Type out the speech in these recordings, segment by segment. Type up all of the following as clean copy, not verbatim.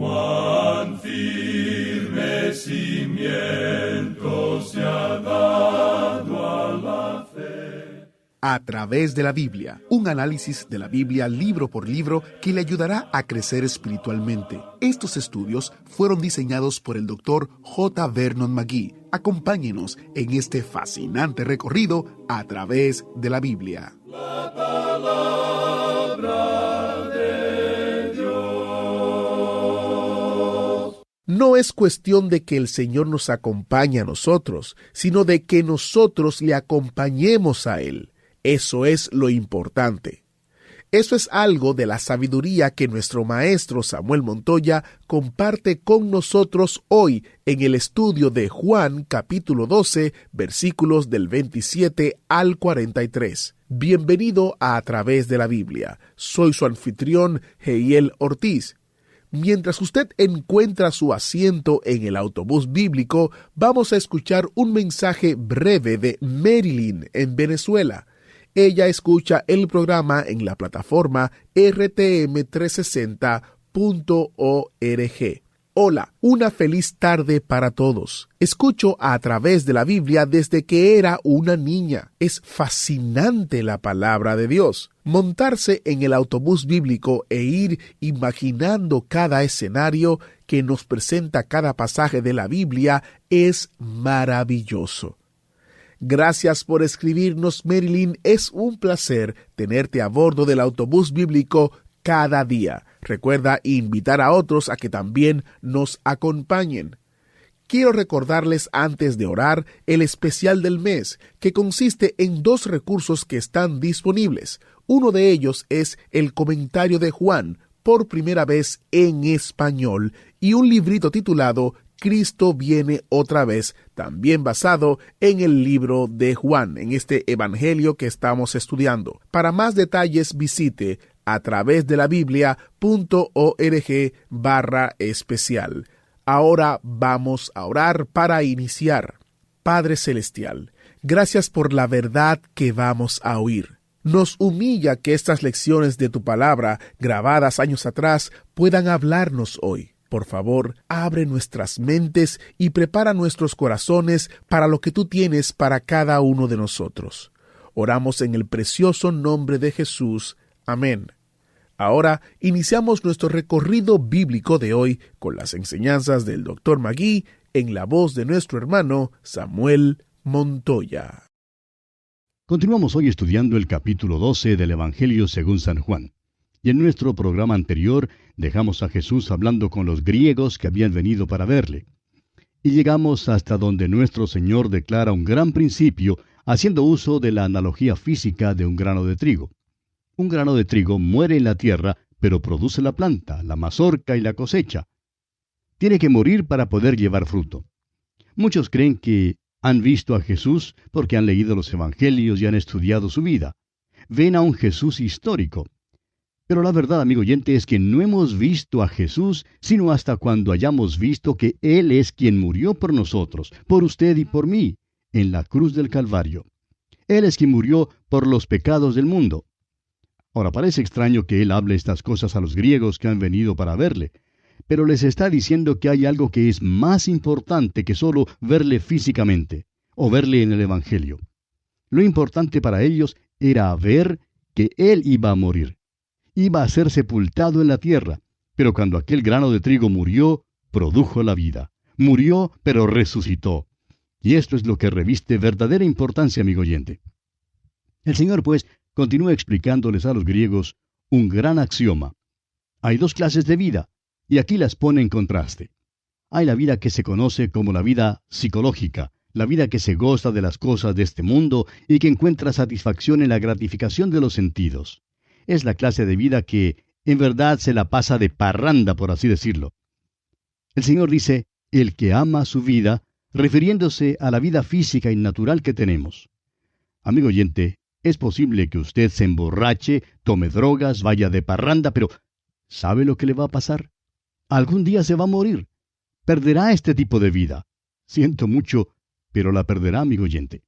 Cuán firme cimiento se ha dado a la fe. A través de la Biblia, un análisis de la Biblia libro por libro que le ayudará a crecer espiritualmente. Estos estudios fueron diseñados por el Dr. J. Vernon McGee. Acompáñenos en este fascinante recorrido a través de la Biblia. La palabra de Dios. No es cuestión de que el Señor nos acompañe a nosotros, sino de que nosotros le acompañemos a Él. Eso es lo importante. Eso es algo de la sabiduría que nuestro maestro Samuel Montoya comparte con nosotros hoy en el estudio de Juan capítulo 12, versículos del 27 al 43. Bienvenido a Través de la Biblia. Soy su anfitrión, Heiel Ortiz. Mientras usted encuentra su asiento en el autobús bíblico, vamos a escuchar un mensaje breve de Marilyn en Venezuela. Ella escucha el programa en la plataforma rtm360.org. Hola, una feliz tarde para todos. Escucho a través de la Biblia desde que era una niña. Es fascinante la palabra de Dios. Montarse en el autobús bíblico e ir imaginando cada escenario que nos presenta cada pasaje de la Biblia es maravilloso. Gracias por escribirnos, Marilyn. Es un placer tenerte a bordo del autobús bíblico cada día. Recuerda invitar a otros a que también nos acompañen. Quiero recordarles antes de orar el especial del mes, que consiste en 2 recursos que están disponibles. Uno de ellos es el comentario de Juan, por primera vez en español, y un librito titulado Cristo viene otra vez, también basado en el libro de Juan, en este evangelio que estamos estudiando. Para más detalles visite a través de la biblia.org/especial. Ahora vamos a orar para iniciar. Padre Celestial, gracias por la verdad que vamos a oír. Nos humilla que estas lecciones de tu palabra, grabadas años atrás, puedan hablarnos hoy. Por favor, abre nuestras mentes y prepara nuestros corazones para lo que tú tienes para cada uno de nosotros. Oramos en el precioso nombre de Jesús. Amén. Ahora iniciamos nuestro recorrido bíblico de hoy con las enseñanzas del Dr. McGee en la voz de nuestro hermano Samuel Montoya. Continuamos hoy estudiando el capítulo 12 del Evangelio según San Juan. Y en nuestro programa anterior dejamos a Jesús hablando con los griegos que habían venido para verle. Y llegamos hasta donde nuestro Señor declara un gran principio, haciendo uso de la analogía física de un grano de trigo. Un grano de trigo muere en la tierra, pero produce la planta, la mazorca y la cosecha. Tiene que morir para poder llevar fruto. Muchos creen que han visto a Jesús porque han leído los evangelios y han estudiado su vida. Ven a un Jesús histórico. Pero la verdad, amigo oyente, es que no hemos visto a Jesús sino hasta cuando hayamos visto que Él es quien murió por nosotros, por usted y por mí, en la cruz del Calvario. Él es quien murió por los pecados del mundo. Ahora, parece extraño que Él hable estas cosas a los griegos que han venido para verle, pero les está diciendo que hay algo que es más importante que solo verle físicamente, o verle en el Evangelio. Lo importante para ellos era ver que Él iba a morir. Iba a ser sepultado en la tierra, pero cuando aquel grano de trigo murió, produjo la vida. Murió, pero resucitó. Y esto es lo que reviste verdadera importancia, amigo oyente. El Señor, pues, continúa explicándoles a los griegos un gran axioma. Hay 2 clases de vida, y aquí las pone en contraste. Hay la vida que se conoce como la vida psicológica, la vida que se goza de las cosas de este mundo y que encuentra satisfacción en la gratificación de los sentidos. Es la clase de vida que, en verdad, se la pasa de parranda, por así decirlo. El Señor dice, el que ama su vida, refiriéndose a la vida física y natural que tenemos. Amigo oyente, es posible que usted se emborrache, tome drogas, vaya de parranda, pero ¿sabe lo que le va a pasar? Algún día se va a morir. Perderá este tipo de vida. Siento mucho, pero la perderá, amigo oyente.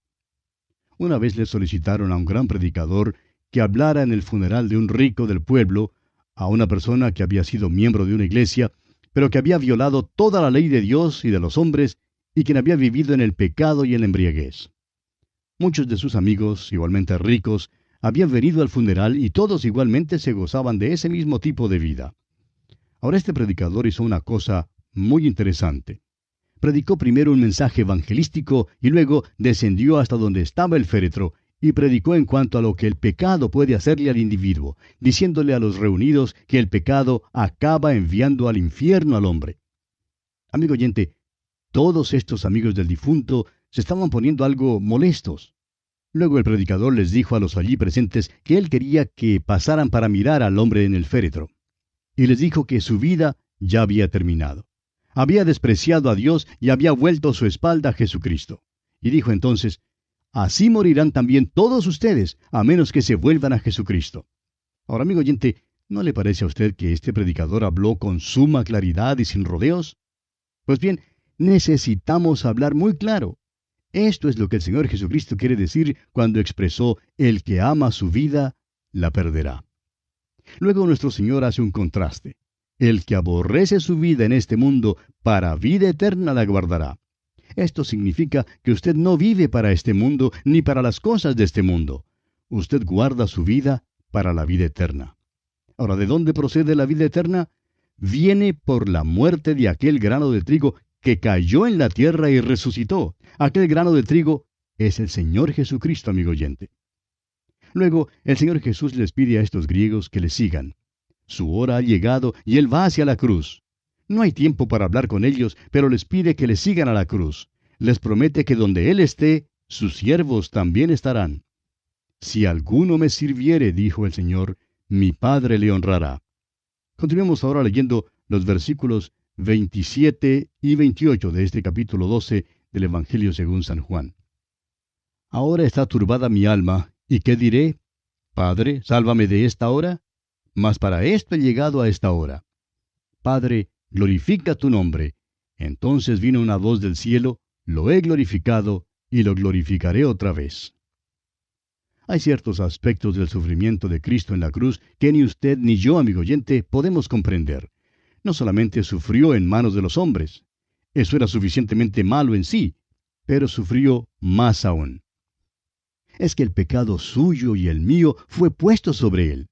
Una vez le solicitaron a un gran predicador que hablara en el funeral de un rico del pueblo, a una persona que había sido miembro de una iglesia, pero que había violado toda la ley de Dios y de los hombres, y quien había vivido en el pecado y en la embriaguez. Muchos de sus amigos, igualmente ricos, habían venido al funeral y todos igualmente se gozaban de ese mismo tipo de vida. Ahora este predicador hizo una cosa muy interesante. Predicó primero un mensaje evangelístico y luego descendió hasta donde estaba el féretro y predicó en cuanto a lo que el pecado puede hacerle al individuo, diciéndole a los reunidos que el pecado acaba enviando al infierno al hombre. Amigo oyente, todos estos amigos del difunto se estaban poniendo algo molestos. Luego el predicador les dijo a los allí presentes que él quería que pasaran para mirar al hombre en el féretro. Y les dijo que su vida ya había terminado. Había despreciado a Dios y había vuelto su espalda a Jesucristo. Y dijo entonces, así morirán también todos ustedes, a menos que se vuelvan a Jesucristo. Ahora, amigo oyente, ¿no le parece a usted que este predicador habló con suma claridad y sin rodeos? Pues bien, necesitamos hablar muy claro. Esto es lo que el Señor Jesucristo quiere decir cuando expresó, el que ama su vida, la perderá. Luego nuestro Señor hace un contraste. El que aborrece su vida en este mundo, para vida eterna la guardará. Esto significa que usted no vive para este mundo ni para las cosas de este mundo. Usted guarda su vida para la vida eterna. Ahora, ¿de dónde procede la vida eterna? Viene por la muerte de aquel grano de trigo que cayó en la tierra y resucitó. Aquel grano de trigo es el Señor Jesucristo, amigo oyente. Luego, el Señor Jesús les pide a estos griegos que le sigan. Su hora ha llegado y Él va hacia la cruz. No hay tiempo para hablar con ellos, pero les pide que le sigan a la cruz. Les promete que donde Él esté, sus siervos también estarán. Si alguno me sirviere, dijo el Señor, mi Padre le honrará. Continuemos ahora leyendo los versículos 27 y 28 de este capítulo 12 del Evangelio según San Juan. Ahora está turbada mi alma, ¿y qué diré? Padre, sálvame de esta hora. Mas para esto he llegado a esta hora. Padre, glorifica tu nombre. Entonces vino una voz del cielo, lo he glorificado y lo glorificaré otra vez. Hay ciertos aspectos del sufrimiento de Cristo en la cruz que ni usted ni yo, amigo oyente, podemos comprender. No solamente sufrió en manos de los hombres. Eso era suficientemente malo en sí, pero sufrió más aún. Es que el pecado suyo y el mío fue puesto sobre él.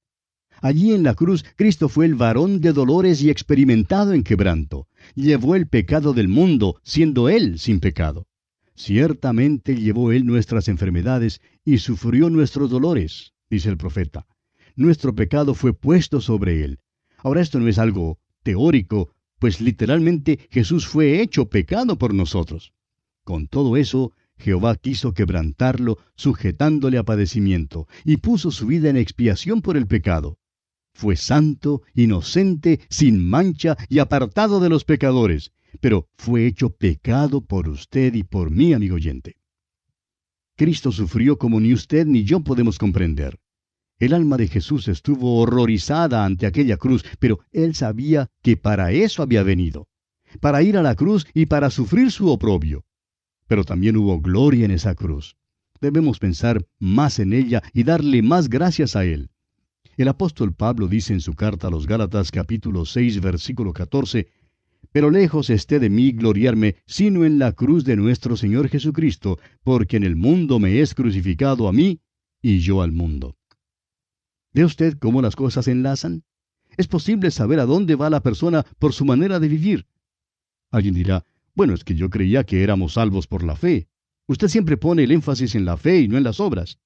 Allí en la cruz, Cristo fue el varón de dolores y experimentado en quebranto. Llevó el pecado del mundo, siendo Él sin pecado. Ciertamente llevó Él nuestras enfermedades y sufrió nuestros dolores, dice el profeta. Nuestro pecado fue puesto sobre Él. Ahora esto no es algo teórico, pues literalmente Jesús fue hecho pecado por nosotros. Con todo eso, Jehová quiso quebrantarlo, sujetándole a padecimiento, y puso su vida en expiación por el pecado. Fue santo, inocente, sin mancha y apartado de los pecadores, pero fue hecho pecado por usted y por mí, amigo oyente. Cristo sufrió como ni usted ni yo podemos comprender. El alma de Jesús estuvo horrorizada ante aquella cruz, pero Él sabía que para eso había venido, para ir a la cruz y para sufrir su oprobio. Pero también hubo gloria en esa cruz. Debemos pensar más en ella y darle más gracias a Él. El apóstol Pablo dice en su carta a los Gálatas capítulo 6 versículo 14, «Pero lejos esté de mí gloriarme, sino en la cruz de nuestro Señor Jesucristo, porque en el mundo me es crucificado a mí, y yo al mundo». ¿Ve usted cómo las cosas se enlazan? Es posible saber a dónde va la persona por su manera de vivir. Alguien dirá, bueno, es que yo creía que éramos salvos por la fe. Usted siempre pone el énfasis en la fe y no en las obras.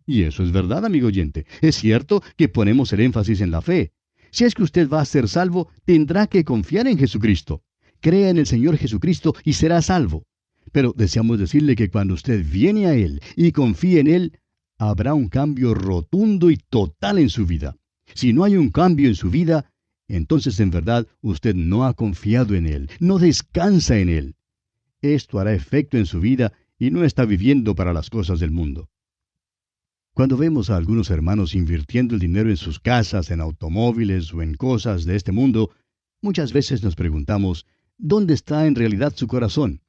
Y eso es verdad, amigo oyente. Es cierto que ponemos el énfasis en la fe. Si es que usted va a ser salvo, tendrá que confiar en Jesucristo. Crea en el Señor Jesucristo y será salvo. Pero deseamos decirle que cuando usted viene a Él y confíe en Él, habrá un cambio rotundo y total en su vida. Si no hay un cambio en su vida, entonces en verdad usted no ha confiado en Él, no descansa en Él. Esto hará efecto en su vida y no está viviendo para las cosas del mundo. Cuando vemos a algunos hermanos invirtiendo el dinero en sus casas, en automóviles o en cosas de este mundo, muchas veces nos preguntamos, ¿dónde está en realidad su corazón?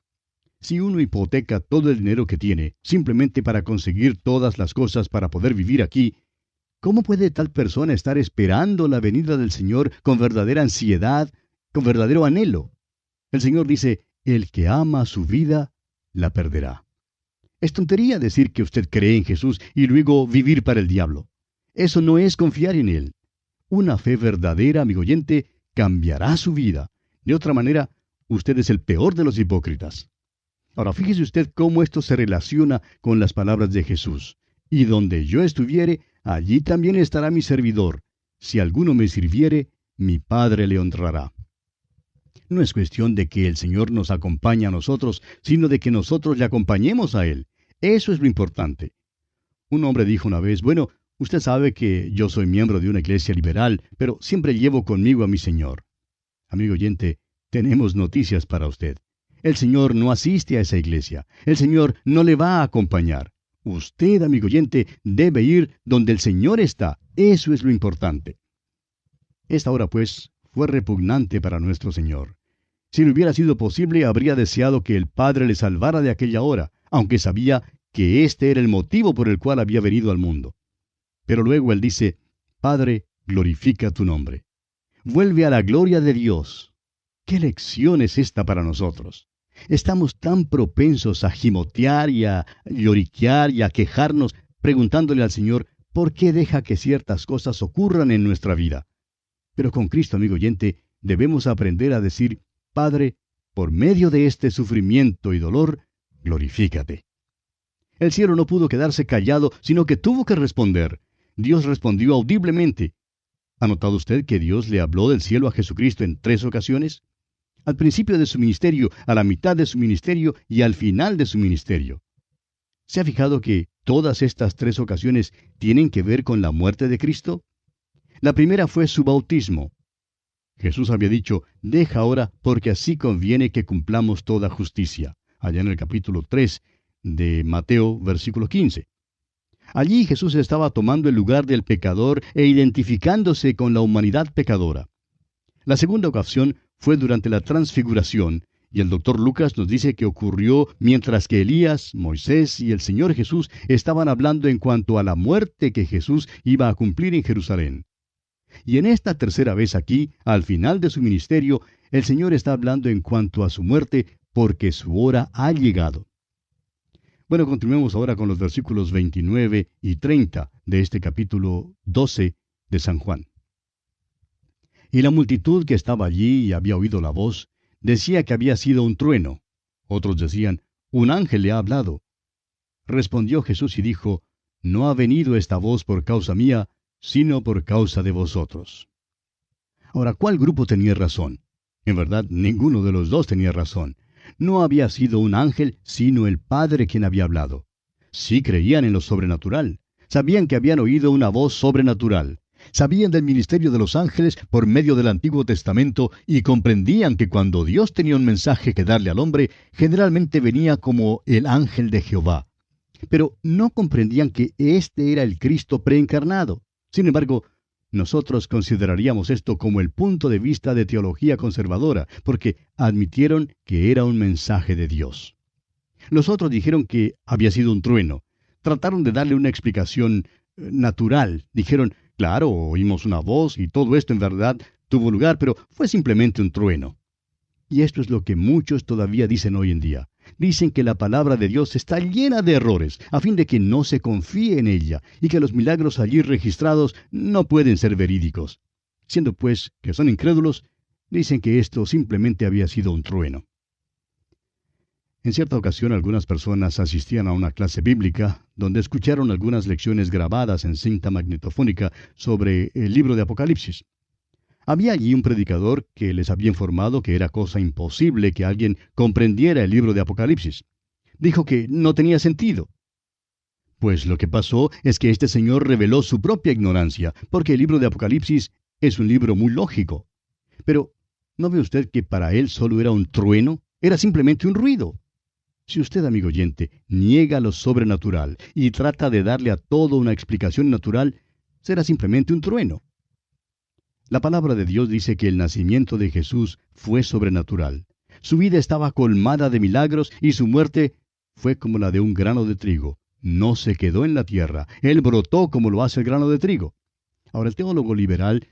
Si uno hipoteca todo el dinero que tiene, simplemente para conseguir todas las cosas para poder vivir aquí, ¿cómo puede tal persona estar esperando la venida del Señor con verdadera ansiedad con verdadero anhelo. El Señor dice, el que ama su vida, la perderá. Es tontería decir que usted cree en Jesús y luego vivir para el diablo. Eso no es confiar en Él. Una fe verdadera, amigo oyente, cambiará su vida. De otra manera, usted es el peor de los hipócritas. Ahora, fíjese usted cómo esto se relaciona con las palabras de Jesús. Y donde yo estuviere, allí también estará mi servidor. Si alguno me sirviere, mi Padre le honrará. No es cuestión de que el Señor nos acompañe a nosotros, sino de que nosotros le acompañemos a Él. Eso es lo importante. Un hombre dijo una vez, bueno, usted sabe que yo soy miembro de una iglesia liberal, pero siempre llevo conmigo a mi Señor. Amigo oyente, tenemos noticias para usted. El Señor no asiste a esa iglesia. El Señor no le va a acompañar. Usted, amigo oyente, debe ir donde el Señor está. Eso es lo importante. Esta hora, pues, fue repugnante para nuestro Señor. Si le hubiera sido posible, habría deseado que el Padre le salvara de aquella hora, aunque sabía que este era el motivo por el cual había venido al mundo. Pero luego Él dice, Padre, glorifica tu nombre. Vuelve a la gloria de Dios. ¿Qué lección es esta para nosotros? Estamos tan propensos a gimotear y a lloriquear y a quejarnos, preguntándole al Señor, ¿por qué deja que ciertas cosas ocurran en nuestra vida? Pero con Cristo, amigo oyente, debemos aprender a decir, Padre, por medio de este sufrimiento y dolor, glorifícate. El cielo no pudo quedarse callado, sino que tuvo que responder. Dios respondió audiblemente. ¿Ha notado usted que Dios le habló del cielo a Jesucristo en 3 ocasiones? Al principio de su ministerio, a la mitad de su ministerio y al final de su ministerio. ¿Se ha fijado que todas estas 3 ocasiones tienen que ver con la muerte de Cristo? La primera fue su bautismo. Jesús había dicho, deja ahora, porque así conviene que cumplamos toda justicia. Allá en el capítulo 3 de Mateo, versículo 15. Allí Jesús estaba tomando el lugar del pecador e identificándose con la humanidad pecadora. La segunda ocasión fue durante la transfiguración, y el doctor Lucas nos dice que ocurrió mientras que Elías, Moisés y el Señor Jesús estaban hablando en cuanto a la muerte que Jesús iba a cumplir en Jerusalén. Y en esta tercera vez aquí, al final de su ministerio, el Señor está hablando en cuanto a su muerte, porque su hora ha llegado. Bueno, continuemos ahora con los versículos 29 y 30 de este capítulo 12 de San Juan. Y la multitud que estaba allí y había oído la voz, decía que había sido un trueno. Otros decían, un ángel le ha hablado. Respondió Jesús y dijo, no ha venido esta voz por causa mía, sino por causa de vosotros. Ahora, ¿cuál grupo tenía razón? En verdad, ninguno de los dos tenía razón. No había sido un ángel, sino el Padre quien había hablado. Sí creían en lo sobrenatural. Sabían que habían oído una voz sobrenatural. Sabían del ministerio de los ángeles por medio del Antiguo Testamento y comprendían que cuando Dios tenía un mensaje que darle al hombre, generalmente venía como el ángel de Jehová. Pero no comprendían que este era el Cristo preencarnado. Sin embargo, nosotros consideraríamos esto como el punto de vista de teología conservadora, porque admitieron que era un mensaje de Dios. Los otros dijeron que había sido un trueno. Trataron de darle una explicación natural. Dijeron, claro, oímos una voz y todo esto en verdad tuvo lugar, pero fue simplemente un trueno. Y esto es lo que muchos todavía dicen hoy en día. Dicen que la palabra de Dios está llena de errores, a fin de que no se confíe en ella, y que los milagros allí registrados no pueden ser verídicos. Siendo pues que son incrédulos, dicen que esto simplemente había sido un trueno. En cierta ocasión algunas personas asistían a una clase bíblica, donde escucharon algunas lecciones grabadas en cinta magnetofónica sobre el libro de Apocalipsis. Había allí un predicador que les había informado que era cosa imposible que alguien comprendiera el libro de Apocalipsis. Dijo que no tenía sentido. Pues lo que pasó es que este señor reveló su propia ignorancia, porque el libro de Apocalipsis es un libro muy lógico. Pero, ¿no ve usted que para él solo era un trueno? Era simplemente un ruido. Si usted, amigo oyente, niega lo sobrenatural y trata de darle a todo una explicación natural, será simplemente un trueno. La palabra de Dios dice que el nacimiento de Jesús fue sobrenatural. Su vida estaba colmada de milagros y su muerte fue como la de un grano de trigo. No se quedó en la tierra. Él brotó como lo hace el grano de trigo. Ahora, el teólogo liberal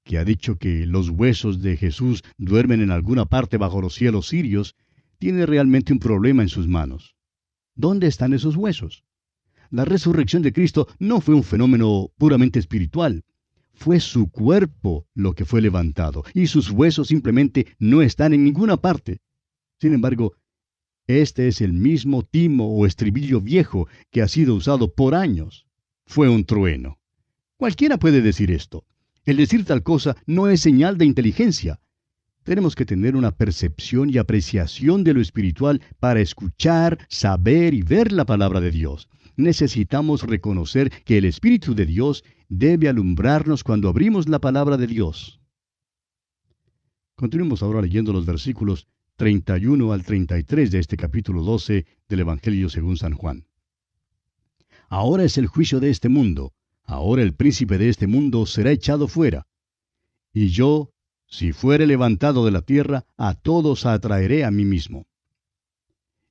que ha dicho que los huesos de Jesús duermen en alguna parte bajo los cielos sirios, tiene realmente un problema en sus manos. ¿Dónde están esos huesos? La resurrección de Cristo no fue un fenómeno puramente espiritual. Fue su cuerpo lo que fue levantado, y sus huesos simplemente no están en ninguna parte. Sin embargo, este es el mismo timo o estribillo viejo que ha sido usado por años. Fue un trueno. Cualquiera puede decir esto. El decir tal cosa no es señal de inteligencia. Tenemos que tener una percepción y apreciación de lo espiritual para escuchar, saber y ver la palabra de Dios. Necesitamos reconocer que el Espíritu de Dios debe alumbrarnos cuando abrimos la palabra de Dios. Continuemos ahora leyendo los versículos 31 al 33 de este capítulo 12 del Evangelio según San Juan. Ahora es el juicio de este mundo. Ahora el príncipe de este mundo será echado fuera. Y yo, si fuere levantado de la tierra, a todos atraeré a mí mismo.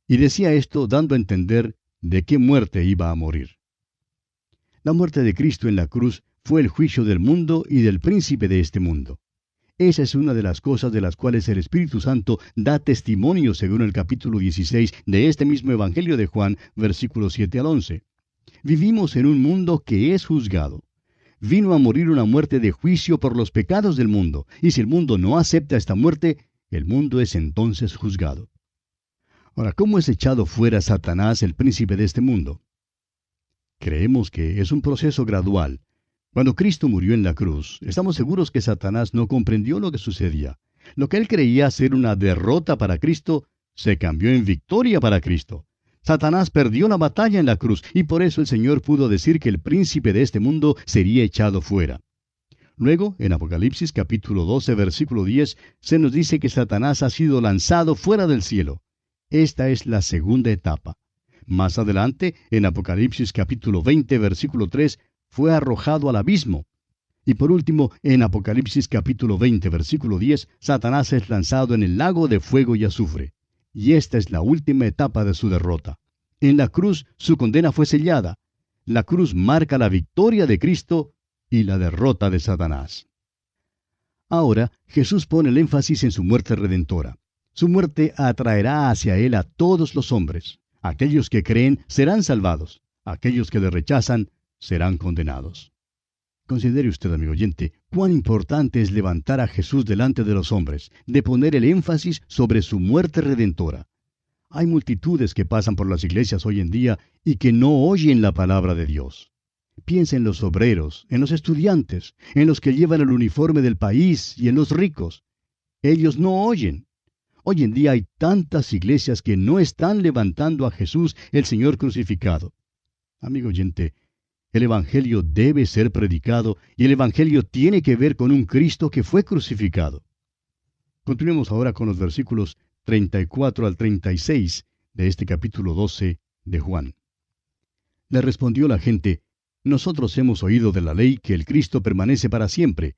Y decía esto dando a entender de qué muerte iba a morir. La muerte de Cristo en la cruz fue el juicio del mundo y del príncipe de este mundo. Esa es una de las cosas de las cuales el Espíritu Santo da testimonio según el capítulo 16 de este mismo Evangelio de Juan, versículos 7 al 11. Vivimos en un mundo que es juzgado. Vino a morir una muerte de juicio por los pecados del mundo, y si el mundo no acepta esta muerte, el mundo es entonces juzgado. Ahora, ¿cómo es echado fuera Satanás, el príncipe de este mundo? Creemos que es un proceso gradual. Cuando Cristo murió en la cruz, estamos seguros que Satanás no comprendió lo que sucedía. Lo que él creía ser una derrota para Cristo, se cambió en victoria para Cristo. Satanás perdió la batalla en la cruz, y por eso el Señor pudo decir que el príncipe de este mundo sería echado fuera. Luego, en Apocalipsis capítulo 12, versículo 10, se nos dice que Satanás ha sido lanzado fuera del cielo. Esta es la segunda etapa. Más adelante, en Apocalipsis capítulo 20, versículo 3, fue arrojado al abismo. Y por último, en Apocalipsis capítulo 20, versículo 10, Satanás es lanzado en el lago de fuego y azufre. Y esta es la última etapa de su derrota. En la cruz su condena fue sellada. La cruz marca la victoria de Cristo y la derrota de Satanás. Ahora Jesús pone el énfasis en su muerte redentora. Su muerte atraerá hacia Él a todos los hombres. Aquellos que creen serán salvados. Aquellos que le rechazan serán condenados. Considere usted, amigo oyente, cuán importante es levantar a Jesús delante de los hombres, de poner el énfasis sobre su muerte redentora. Hay multitudes que pasan por las iglesias hoy en día y que no oyen la palabra de Dios. Piensa en los obreros, en los estudiantes, en los que llevan el uniforme del país y en los ricos. Ellos no oyen. Hoy en día hay tantas iglesias que no están levantando a Jesús, el Señor crucificado. Amigo oyente, el Evangelio debe ser predicado y el Evangelio tiene que ver con un Cristo que fue crucificado. Continuemos ahora con los versículos 34 al 36 de este capítulo 12 de Juan. Le respondió la gente: Nosotros hemos oído de la ley que el Cristo permanece para siempre.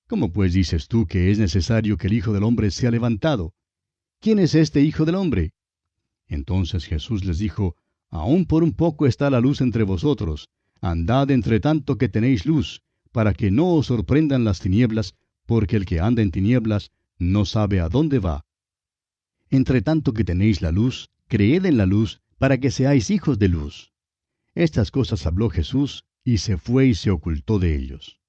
¿Cómo pues dices tú que es necesario que el Hijo del Hombre sea levantado? ¿Quién es este Hijo del Hombre? Entonces Jesús les dijo: Aún por un poco está la luz entre vosotros. Andad entre tanto que tenéis luz, para que no os sorprendan las tinieblas, porque el que anda en tinieblas no sabe a dónde va. Entre tanto que tenéis la luz, creed en la luz, para que seáis hijos de luz. Estas cosas habló Jesús, y se fue y se ocultó de ellos.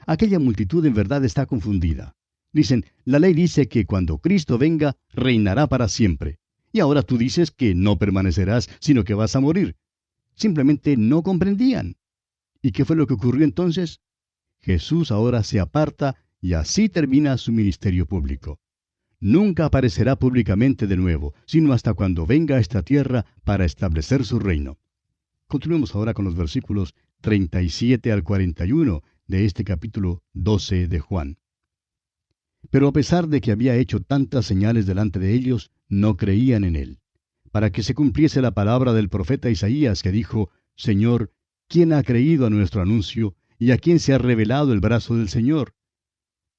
Aquella multitud en verdad está confundida. Dicen, la ley dice que cuando Cristo venga, reinará para siempre. Y ahora tú dices que no permanecerás, sino que vas a morir. Simplemente no comprendían. ¿Y qué fue lo que ocurrió entonces? Jesús ahora se aparta y así termina su ministerio público. Nunca aparecerá públicamente de nuevo, sino hasta cuando venga a esta tierra para establecer su reino. Continuemos ahora con los versículos 37 al 41 de este capítulo 12 de Juan. Pero a pesar de que había hecho tantas señales delante de ellos, no creían en él. Para que se cumpliese la palabra del profeta Isaías que dijo: Señor, ¿quién ha creído a nuestro anuncio, y a quién se ha revelado el brazo del Señor?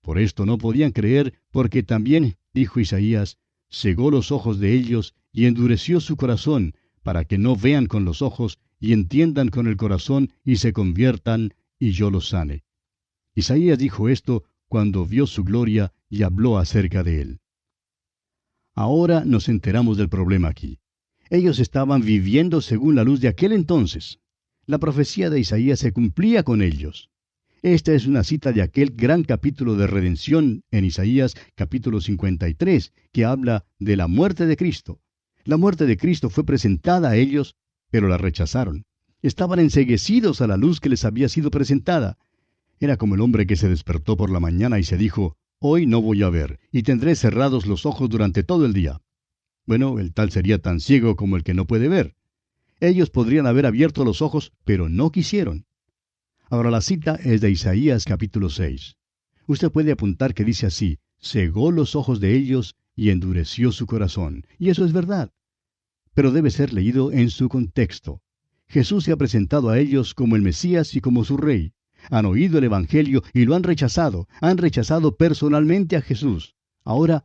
Por esto no podían creer, porque también, dijo Isaías, cegó los ojos de ellos y endureció su corazón, para que no vean con los ojos y entiendan con el corazón y se conviertan, y yo los sane. Isaías dijo esto cuando vio su gloria y habló acerca de él. Ahora nos enteramos del problema aquí. Ellos estaban viviendo según la luz de aquel entonces. La profecía de Isaías se cumplía con ellos. Esta es una cita de aquel gran capítulo de redención en Isaías capítulo 53, que habla de la muerte de Cristo. La muerte de Cristo fue presentada a ellos, pero la rechazaron. Estaban enceguecidos a la luz que les había sido presentada. Era como el hombre que se despertó por la mañana y se dijo: «Hoy no voy a ver, y tendré cerrados los ojos durante todo el día». Bueno, el tal sería tan ciego como el que no puede ver. Ellos podrían haber abierto los ojos, pero no quisieron. Ahora la cita es de Isaías capítulo 6. Usted puede apuntar que dice así: «Cegó los ojos de ellos y endureció su corazón». Y eso es verdad. Pero debe ser leído en su contexto. Jesús se ha presentado a ellos como el Mesías y como su Rey. Han oído el Evangelio y lo han rechazado. Han rechazado personalmente a Jesús. Ahora,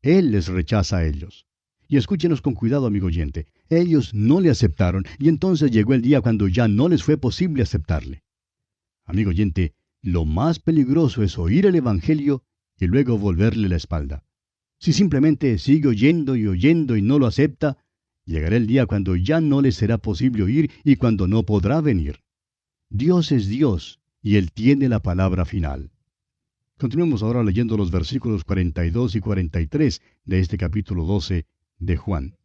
Él les rechaza a ellos. Y escúchenos con cuidado, amigo oyente. Ellos no le aceptaron, y entonces llegó el día cuando ya no les fue posible aceptarle. Amigo oyente, lo más peligroso es oír el Evangelio y luego volverle la espalda. Si simplemente sigue oyendo y no lo acepta, llegará el día cuando ya no le será posible oír y cuando no podrá venir. Dios es Dios, y Él tiene la palabra final. Continuemos ahora leyendo los versículos 42 y 43 de este capítulo 12 de Juan.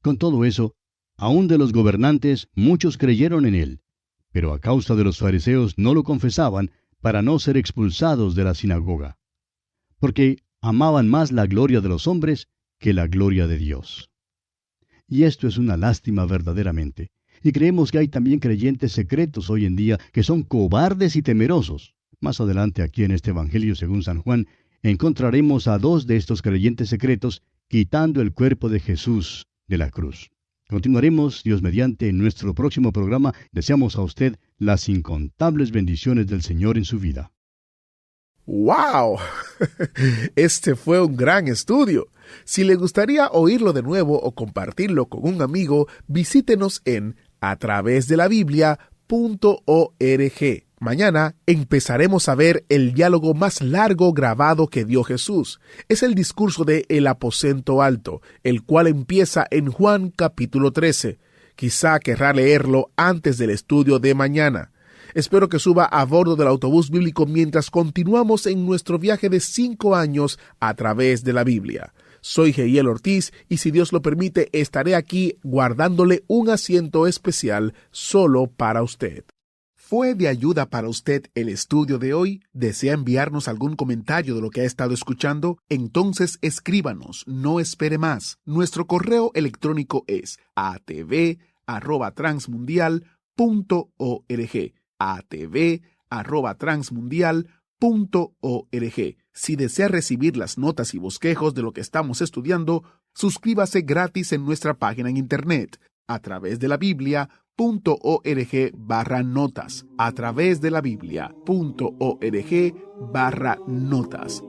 Con todo eso, aun de los gobernantes muchos creyeron en él, pero a causa de los fariseos no lo confesaban para no ser expulsados de la sinagoga, porque amaban más la gloria de los hombres que la gloria de Dios. Y esto es una lástima verdaderamente. Y creemos que hay también creyentes secretos hoy en día que son cobardes y temerosos. Más adelante aquí en este Evangelio según San Juan, encontraremos a dos de estos creyentes secretos quitando el cuerpo de Jesús de la cruz. Continuaremos, Dios mediante, en nuestro próximo programa. Deseamos a usted las incontables bendiciones del Señor en su vida. ¡Wow! Este fue un gran estudio. Si le gustaría oírlo de nuevo o compartirlo con un amigo, visítenos en atravesdelabiblia.org. Mañana empezaremos a ver el diálogo más largo grabado que dio Jesús. Es el discurso de El Aposento Alto, el cual empieza en Juan capítulo 13. Quizá querrá leerlo antes del estudio de mañana. Espero que suba a bordo del autobús bíblico mientras continuamos en nuestro viaje de 5 años a través de la Biblia. Soy Jehiel Ortiz y si Dios lo permite estaré aquí guardándole un asiento especial solo para usted. ¿Fue de ayuda para usted el estudio de hoy? ¿Desea enviarnos algún comentario de lo que ha estado escuchando? Entonces escríbanos, no espere más. Nuestro correo electrónico es atv@transmundial.org. atv@transmundial.org. Si desea recibir las notas y bosquejos de lo que estamos estudiando, suscríbase gratis en nuestra página en internet, a través de la Biblia.org/notas, a través de la Biblia.org/notas.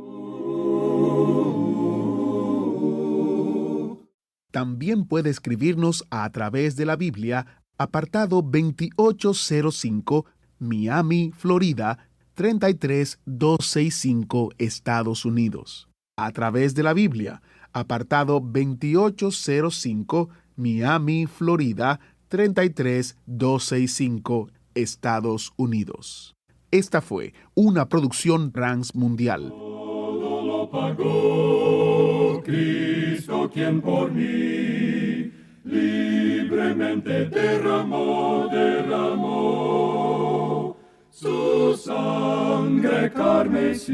También puede escribirnos a través de la Biblia, apartado 2805, Miami, Florida, 33265, Estados Unidos. A través de la Biblia, apartado 2805, Miami, Florida, 33265, Estados Unidos. Esta fue una producción transmundial. Todo lo pagó Cristo, quien por mí libremente derramó su sangre carmesí.